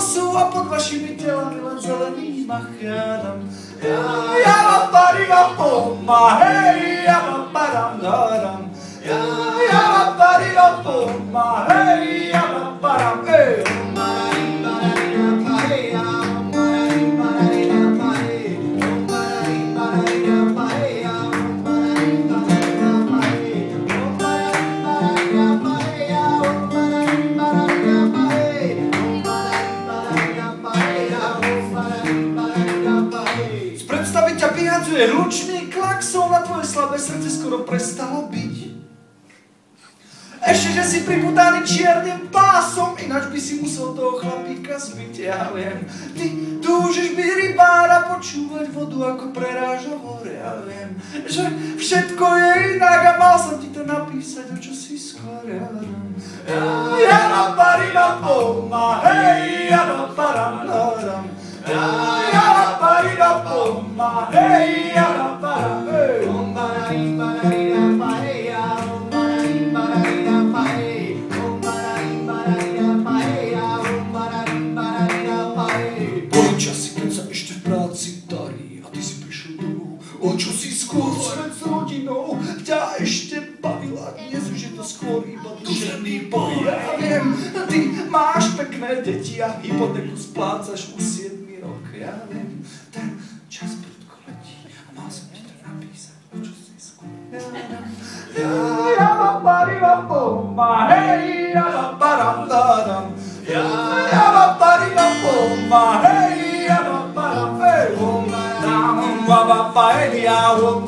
sú a pod vašimi telami len zelený machrádam. Ja vám parím poma, hej, ja vám param daram. Ja vám parím poma, hej, ja vám param, hej. Vyhadzuje hlučný klaxon a tvoje slabé srdce skoro prestalo byť. Ešte, že si priputaný čiernym pásom, ináč by si musel toho chlapíka zbyť, ja viem. Ty túžiš byť rybár a počúvať vodu, ako preráža more, ja viem. Že všetko je inak a mal som ti to napísať, o čo si skôr, ja viem. Ja vám parím poma, hej, ja vám param daram. Ja vám parím poma, hej, ja vám param, hej. Boli časy, keď sa ešte v práci darí a ty si prišiel domov. O čo si skôr svet s rodinou ťa ešte bavila, dnes už je to skôr iba duševný boj. Ja viem, ty máš pekné deti a hypotéku splácaš už 7 rok. Ja viem, ten čas prudko letí a mal som ti to napísať, o čo si skôr. Ja vám parím poma, hej, ja vám param daram. Ja vám parím poma, hej, ja vám param, hej. Ja vám paella, ja vám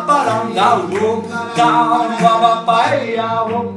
param, ja vám paella.